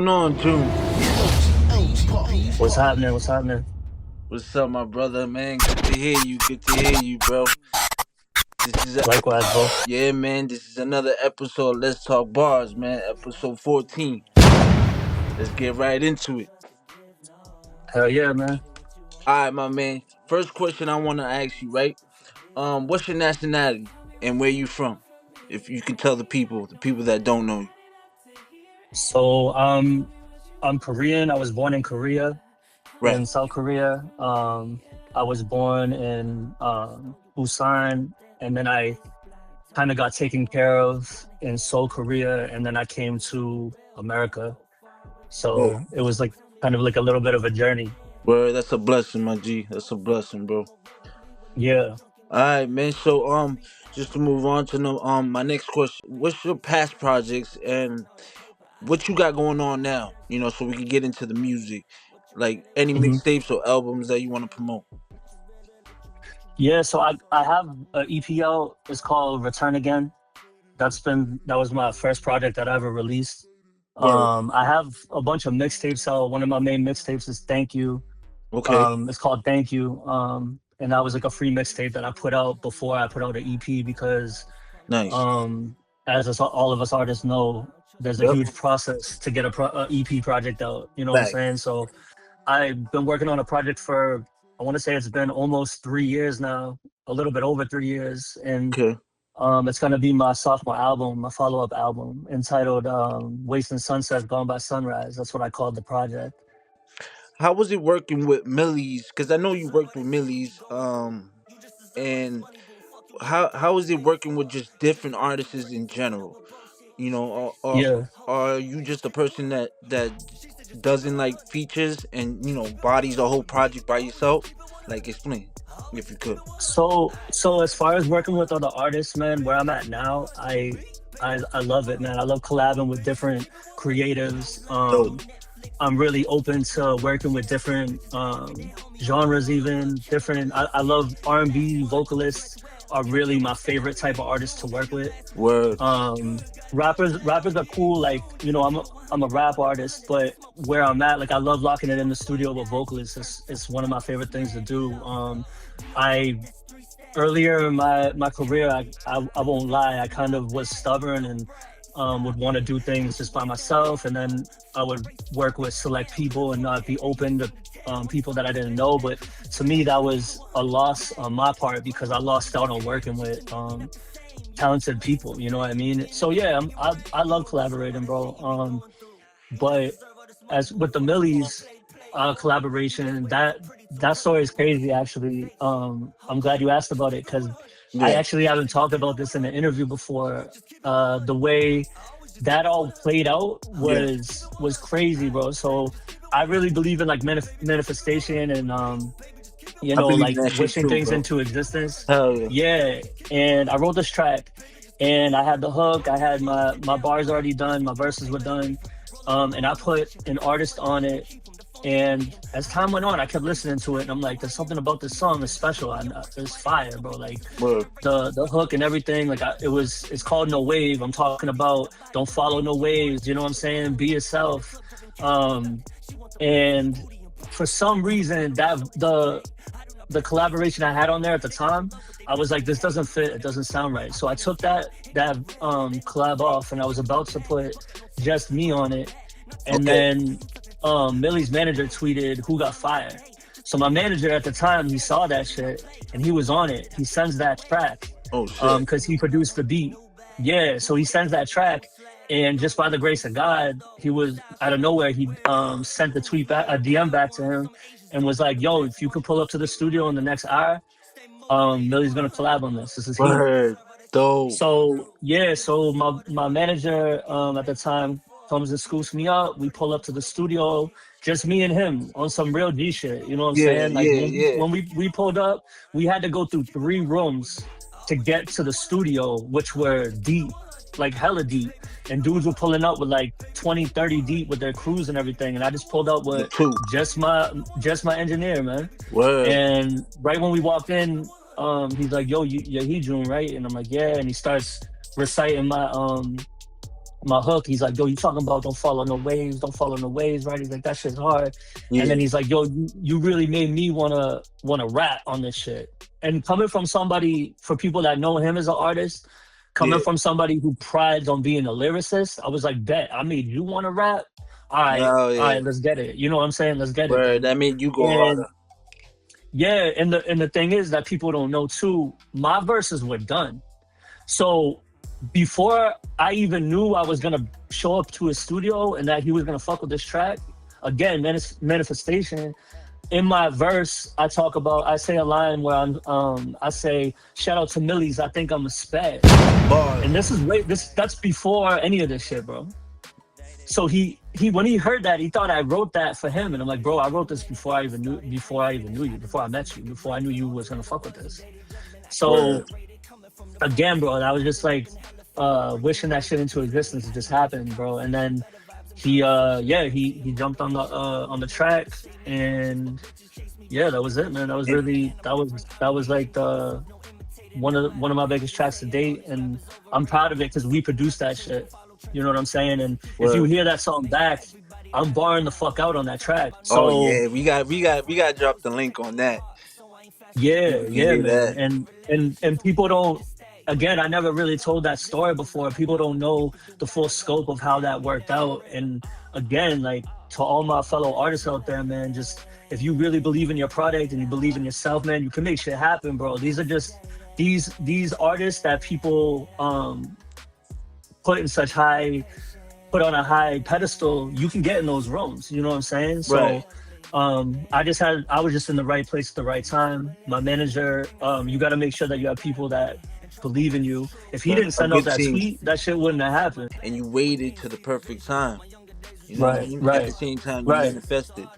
going on, June? What's happening? What's happening? What's up, my brother, man? Good to hear you. Good to hear you, bro. This is Likewise, bro. yeah, man. This is another episode. Let's talk bars, man. Episode 14. Let's get right into it. Hell yeah, man. All right, my man. First question I want to ask you, right? What's your nationality and where you from? If you can tell the people that don't know you. So, I'm Korean. I was born in Korea, Right. in South Korea. I was born in Busan, and then I kind of got taken care of in Seoul, Korea, and then I came to America. Oh, So it was like kind of like a little bit of a journey. well, that's a blessing, my G. That's a blessing, bro. Yeah. All right, man. So, just to move on to my next question, what's your past projects and what you got going on now? So we can get into the music, like any hmm mixtapes or albums that you want to promote. Yeah. So I have an EP out. It's called Return Again. That was my first project that I ever released. Word. I have a bunch of mixtapes out. One of my main mixtapes is Thank You. Okay. It's called Thank You. And that was like a free mixtape that I put out before I put out an EP because Nice. um, all of us artists know, there's a Yep. huge process to get a EP project out. You know what I'm Back. saying? So I've been working on a project for, I want to say it's been almost 3 years now, a little bit over 3 years, and Okay. it's gonna be my sophomore album, my follow-up album entitled "Wasting Sunsets Gone by Sunrise." That's what I called the project. How was it working with MILLYZ? Because I know you worked with MILLYZ. And how is it working with just different artists in general? Or Yeah. are you just a person that doesn't like features and bodies the whole project by yourself? Like, explain if you could. So as far as working with other artists, man, where I'm at now, I love it, man. I love collabing with different creatives. Dope. I'm really open to working with different genres, even different. I love R&B vocalists are really my favorite type of artists to work with. Word. Rappers are cool. Like, I'm a rap artist, but where I'm at, like, I love locking it in the studio with vocalists. It's one of my favorite things to do. I Earlier in my career, I won't lie, I kind of was stubborn and would want to do things just by myself, and then I would work with select people and not be open to people that I didn't know. But to me, that was a loss on my part because I lost out on working with talented people. You know what I mean? So yeah, I love collaborating, bro. But as with the MILLYZ collaboration, that story is crazy. Actually, I'm glad you asked about it because I Yeah. actually haven't talked about this in an interview before. The way that all played out Yeah. was crazy, bro. So I really believe in like manifestation and I believe in like that shit wishing too, things bro. into existence. Hell yeah. Yeah, and I wrote this track, and I had the hook. I had my bars already done. My verses were done, and I put an artist on it. And as time went on, I kept listening to it, and I'm like, "There's something about this song that's special. It's fire, bro. Like Word. the hook and everything. Like it's called No Wave. I'm talking about don't follow no waves. You know what I'm saying? Be yourself. And for some reason, that the collaboration I had on there at the time, I was like, this doesn't fit. It doesn't sound right. So I took that collab off, and I was about to put just me on it, and Okay. then Millie's manager tweeted, "Who got fired?" So my manager at the time, he saw that shit, and he was on it. He sends that track Oh shit. because he produced the beat. Yeah, so he sends that track, and just by the grace of God, he was out of nowhere. He sent the tweet back, a DM back to him, and was like, "Yo, if you could pull up to the studio in the next hour, Millie's gonna collab on this. This is heat." Word. Dope. So yeah, so my manager at the time comes and scoops me up. We pull up to the studio, just me and him on some real G shit. You know what I'm Yeah. saying? Like Yeah. Yeah. when we pulled up, we had to go through 3 rooms to get to the studio, which were deep, like hella deep. And dudes were pulling up with like 20, 30 deep with their crews and everything. And I just pulled up The with two. just my engineer, man. Word. And right when we walked in, he's like, "Yo, you're HEJUNE, right?" And I'm like, "Yeah." And he starts reciting my hook. He's like, yo, you talking about don't follow no waves, don't follow no waves, right? He's like, that shit's hard. And then Yeah, he's like, yo, you really made me wanna rap on this shit. And coming from somebody, for people that know him as an artist, coming yeah. from somebody who prides on being a lyricist, I was like, bet, I made you wanna rap. Oh All yeah. right, let's get it. You know what I'm saying? Let's get it Word. then. That made you go And harder. yeah, and the thing is that people don't know too, my verses were done. So before I even knew I was gonna show up to his studio and that he was gonna fuck with this track, again, manifestation. In my verse, I say a line where I say, shout out to MILLYZ, I think I'm a spaz. Bars. And this is that's before any of this shit, bro. So he when he heard that, he thought I wrote that for him. And I'm like, bro, I wrote this before I even knew you, before I met you, before I knew you was gonna fuck with this. So Word. again, bro, and I was just like wishing that shit into existence. It just happened, bro. And then he jumped on the track, and yeah, that was it, man. That was And really that was like the one of my biggest tracks to date, and I'm proud of it because we produced that shit. You know what I'm saying? And if you word. hear that song back, I'm barring the fuck out on that track. Oh So yeah, we got to drop the link on that. yeah, People can yeah, hear man. that. And people don't, again, I never really told that story before. People don't know the full scope of how that worked out. And again, like, to all my fellow artists out there, man, just if you really believe in your product and you believe in yourself, man, you can make shit happen, bro. These are just these artists that people put in such high put on a high pedestal, you can get in those rooms. You know what I'm saying? Right. So I was just in the right place at the right time. My manager, you got to make sure that you have people that believe in you. If he Right. didn't A send out good that team. tweet, that shit wouldn't have happened. And you waited to the perfect time. You know what I Right, mean? At the right, same time, you right. manifested.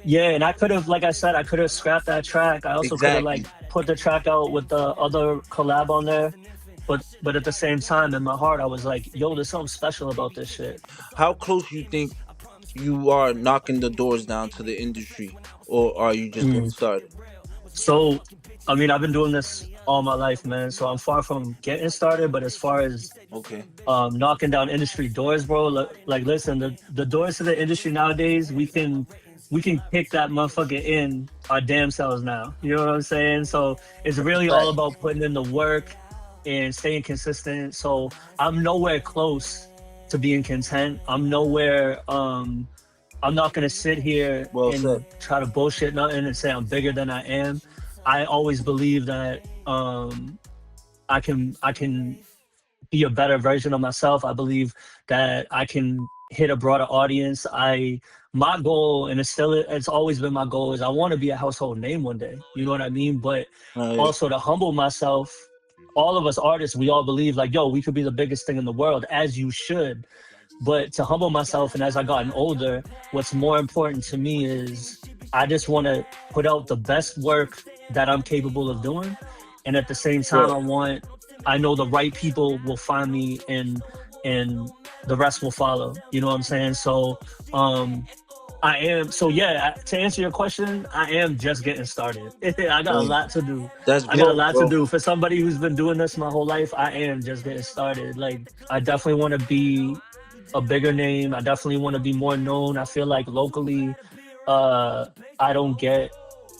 Yeah, and I could have, like I said, I could have scrapped that track. I also could have like Exactly. put the track out with the other collab on there. But at the same time, in my heart, I was like, yo, there's something special about this shit. How close you think you are knocking the doors down to the industry, or are you just getting Mm. started? So, I mean, I've been doing this all my life, man. So I'm far from getting started. But as far as Okay. knocking down industry doors, bro, like listen, the doors to the industry nowadays, we can kick that motherfucker in our damn selves now. You know what I'm saying? So it's That's a really all fact. about putting in the work and staying consistent. So I'm nowhere close to being content. I'm not gonna sit here Well said. and try to bullshit nothing and say I'm bigger than I am. I always believe that I can be a better version of myself. I believe that I can hit a broader audience. My goal, and it's always been my goal, is I want to be a household name one day. You know what I mean? But Yeah. also to humble myself. All of us artists, we all believe like, yo, we could be the biggest thing in the world, as you should. But to humble myself, and as I gotten older, what's more important to me is I just want to put out the best work that I'm capable of doing, and at the same time, Right. I know the right people will find me, and the rest will follow. You know what I'm saying? So yeah. To answer your question, I am just getting started. I got a Right. lot to do. That's I got a growth, lot to bro. do. For somebody who's been doing this my whole life, I am just getting started. Like, I definitely want to be a bigger name. I definitely want to be more known. I feel like locally, uh, I don't get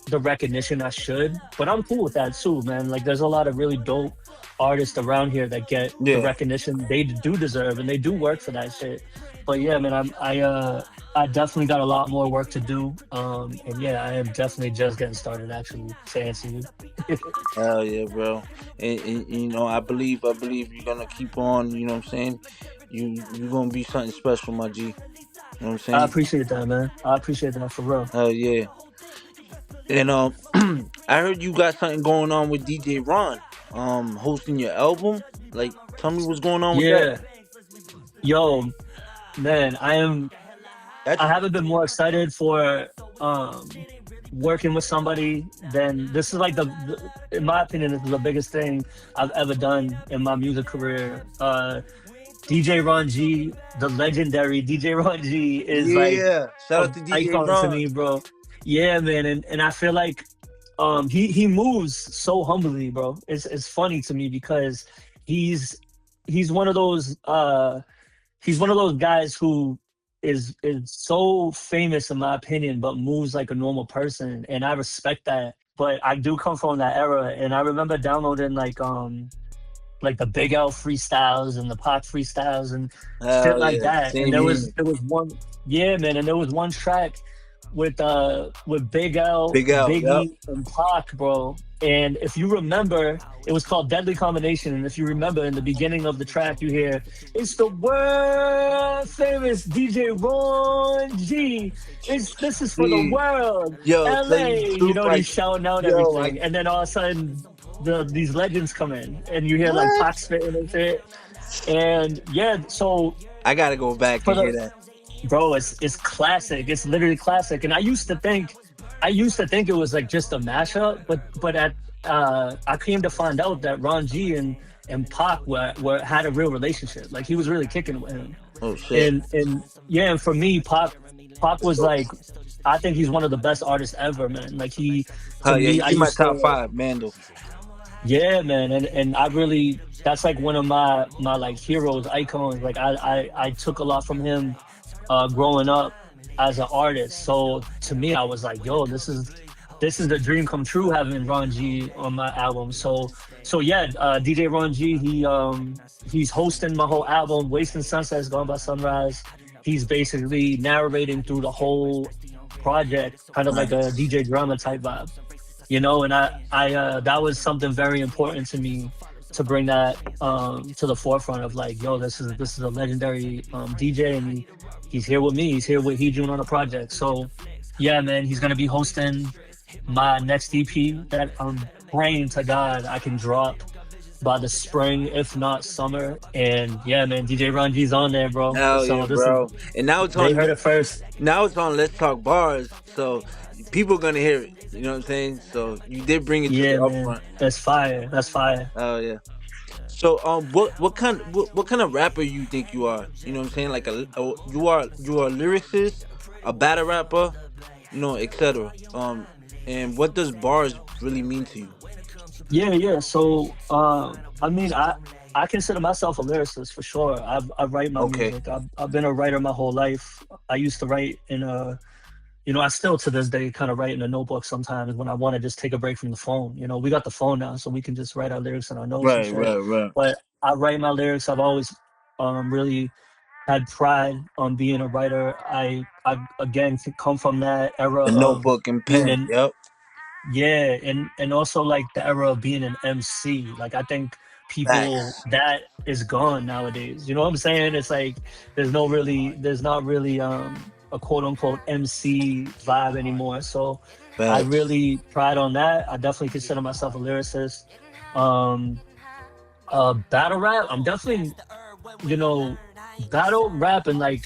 the recognition I should, but I'm cool with that too, man. Like, there's a lot of really dope artists around here that get the Yeah. recognition they do deserve, and they do work for that shit. But yeah, man, I definitely got a lot more work to do. And yeah, I am definitely just getting started. Actually, to answer you. Hell yeah, bro. And you know, I believe you're gonna keep on. You know what I'm saying? You're gonna be something special, my G. You know what I'm I saying? appreciate that, man. I appreciate that for real. Hell yeah. And I heard you got something going on with DJ Ron. Hosting your album. Like, tell me what's going on with that. Yeah, yo, man, That's I haven't been more excited for um working with somebody than this. Is like in my opinion, this is the biggest thing I've ever done in my music career. DJ Ron G, the legendary DJ Ron G, is like yeah. Shout out a to DJ icon to Ron. me, bro. Yeah, man, and I feel like he moves so humbly, bro. It's funny to me because he's he's one of those he's one of those guys who is so famous in my opinion, but moves like a normal person, and I respect that. But I do come from that era, and I remember downloading like the Big L freestyles and the Pac freestyles and shit Hell like yeah, that. And same here. there was one, yeah, man, and there was one track with Big L, Big L, yep. Biggie, and Pac, bro. And if you remember, it was called Deadly Combination. And if you remember, in the beginning of the track, you hear, "It's the world famous DJ Ron G. This is for the See, world, yo, tell you the LA." You truth, know, and like, he's shouting out yo, everything. And then all of a sudden, these legends come in, and you hear like what? Pac spitting and shit. And yeah, so I gotta go back for and the hear that. bro, it's classic. It's literally classic. And I used to think it was like just a mashup, but I came to find out that Ron G and Pac were had a real relationship. Like he was really kicking it with him. Oh shit. And yeah, and for me, Pac was like, I think he's one of the best artists ever, man. Like to Hell yeah, me, I he my used top to, five, Mandel. yeah, man, and I really, that's like one of my like heroes, icons. Like I took a lot from him growing up as an artist. So to me, I was like, yo, this is the dream come true having Ron G on my album. So yeah, DJ Ron G, he's hosting my whole album, Wasting Sunsets, Gone by Sunrise. He's basically narrating through the whole project, kind of like a Nice. DJ drama type vibe, you know. And I that was something very important to me, to bring that to the forefront of like, yo, this is a legendary DJ, and he's here with me. He's here with HEJUNE on the project. So yeah, man, he's gonna be hosting my next EP that I'm praying to God I can drop by the spring, if not summer. And yeah, man, DJ Ron G's on there, bro. Hell So yeah, this is, bro. And now it's they on. heard it first. Now it's on. Let's talk bars. So people gonna hear it. You know what I'm saying? So you did bring it to the Yeah, man, upfront. that's fire. That's fire. Oh yeah. So what kind of rapper you think you are? You know what I'm saying? Like you are a lyricist, a battle rapper, etc. And what does bars really mean to you? Yeah, yeah. So, I mean, I consider myself a lyricist for sure. I write my Okay. music. I've been a writer my whole life. I used to write in a, you know, I still to this day kind of write in a notebook sometimes when I want to just take a break from the phone. You know, we got the phone now, so we can just write our lyrics in our notes and Right, shit. right, right. But I write my lyrics. I've always really had pride on being a writer. I again come from that era The of notebook and being pen. an, Yep. yeah, and also like the era of being an MC. Like I think people Facts. that is gone nowadays. You know what I'm saying? It's like there's not really a quote unquote MC vibe anymore. So I Facts. really pride on that. I definitely consider myself a lyricist. Um Battle rap, I'm definitely, you know, battle rap and like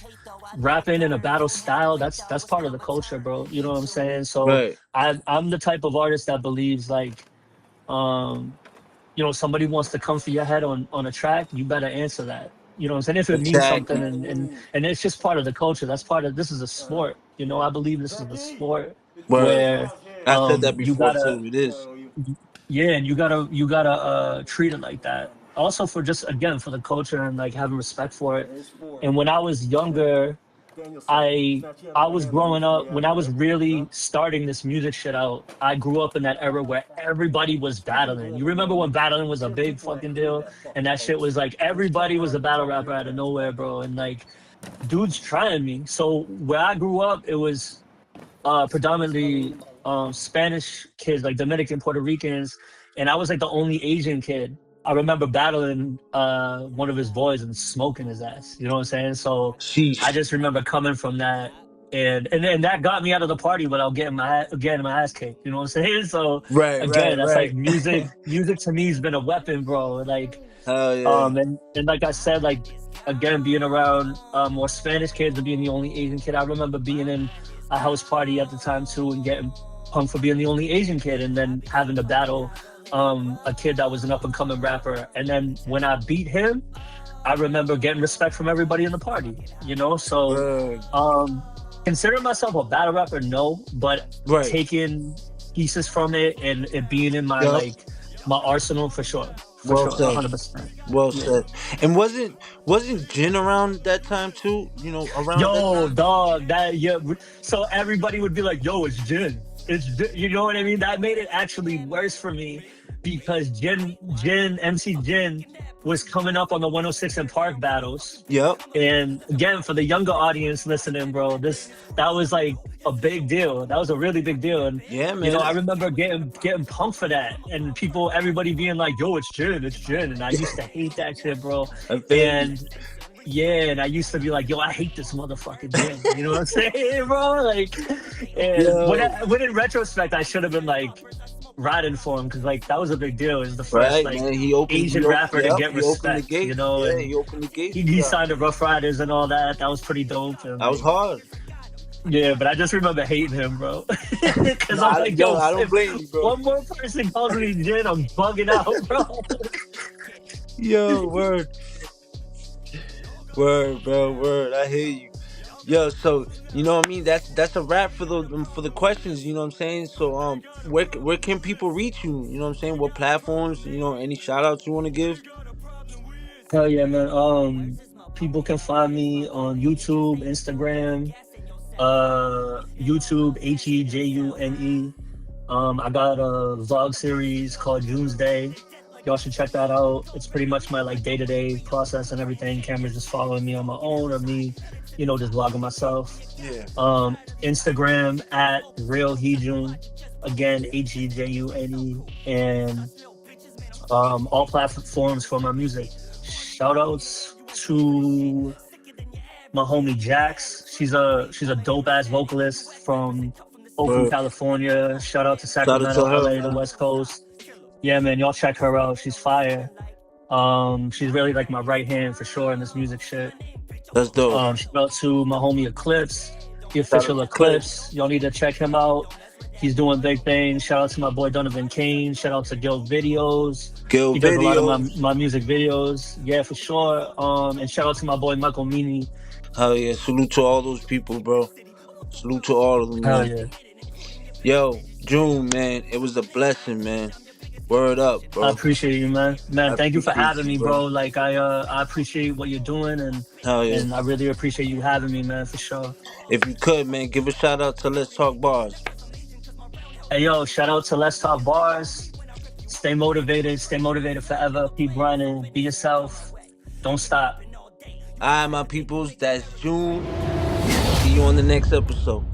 rapping in a battle style, that's part of the culture, bro. You know what I'm saying? So Right. I'm the type of artist that believes like, um you know, somebody wants to come for your head on a track, you better answer that. You know what I'm saying? If it means something, Exactly. and it's just part of the culture. That's part of, this is a sport. You know, I believe this is a sport Word. where I said that you before gotta, too. It is. yeah, and you gotta treat it like that. Also for just again for the culture and like having respect for it. And when I was younger, I I was growing up when I was really starting this music shit out. I grew up in that era where everybody was battling. You remember when battling was a big fucking deal, and that shit was like everybody was a battle rapper out of nowhere, bro. And like dudes trying me. So where I grew up, it was predominantly Spanish kids, like Dominican, Puerto Ricans, and I was like the only Asian kid. I remember battling one of his boys and smoking his ass. You know what I'm saying? So I Sheesh. just remember coming from that, and then that got me out of the party without getting my ass kicked. You know what I'm saying? So Right, right, again, that's right. like music. Music to me has been a weapon, bro. Like Hell yeah. and like I said, like again, being around more Spanish kids and being the only Asian kid. I remember being in a house party at the time too and getting punked for being the only Asian kid, and then having to battle a kid that was an up and coming rapper. And then when I beat him, I remember getting respect from everybody in the party. You know, so Word. um, consider myself a battle rapper, no, but Right. taking pieces from it and it being in my Yup. like my arsenal for sure. for Well sure, said. 100%. Well Yeah. said. And wasn't Jin around that time too? Around that Yo, time. dog, that yeah. So everybody would be like, "Yo, it's Jin. It's Jin." You know what I mean? That made it actually worse for me because MC Jin was coming up on the 106 and Park battles. Yep. And again, for the younger audience listening, bro, that was like a big deal. That was a really big deal. And Yeah, man. I remember getting pumped for that, and everybody being like, "Yo, it's Jin," and I used to hate that shit, bro. I feel you. And yeah, and I used to be like, "Yo, I hate this motherfucking Jin." You know what I'm saying, bro? Like, and Yo, when in retrospect, I should have been like riding for him because like that was a big deal. It was the first right, like man. He Asian opened, rapper to yep, get he opened the respect, you gates. know, Yeah, and he opened the gates for he y'all. signed to Rough Riders and all that. That was pretty dope. And That was like, hard. yeah, but I just remember hating him, bro, because I'm like, Yo, yo, I don't if blame you, bro. one more person calls me Jin, I'm bugging out, bro. Yo, word, word, bro, word. I hear you. Yo, so what I mean. That's a wrap for the questions. You know what I'm saying. So where can people reach you? You know what I'm saying. What platforms? Any shout outs you want to give? Hell yeah, man. People can find me on YouTube, Instagram, YouTube HEJUNE. I got a vlog series called June's Day. Y'all should check that out. It's pretty much my like day to day process and everything. Cameras just following me on my own or me, just vlogging myself. Yeah. Instagram at Real Hejune, again HEJUNE, and all platforms for my music. Shout outs to my homie Jax. She's a dope ass vocalist from Oakland, Word. California. Shout out to Shout out to Sacramento, her, LA, the man. West Coast. Yeah, man, y'all check her out. She's fire. She's really like my right hand for sure in this music shit. That's dope. Shout out to my homie Eclipse, the Shout out official to Cliff. Eclipse. Y'all need to check him out. He's doing big things. Shout out to my boy Donovan Kane. Shout out to Gil Videos. Gil He does a lot of my, videos. my music videos. Yeah, for sure. And shout out to my boy Michael Meany. Hell yeah. Salute to all those people, bro. Salute to all of them, Hell man. yeah. Yo, June, man. It was a blessing, man. Word up, I bro. appreciate you, man. I Man, thank you for appreciate having you, me, bro. bro. Like I appreciate what you're doing, and Hell yeah. I really appreciate you having me, man, for sure. If you could, man, give a shout out to Let's Talk Bars. Hey yo, shout out to Let's Talk Bars. Stay motivated forever. Keep grinding. Be yourself. Don't stop. Alright, my peoples, that's June. See you on the next episode.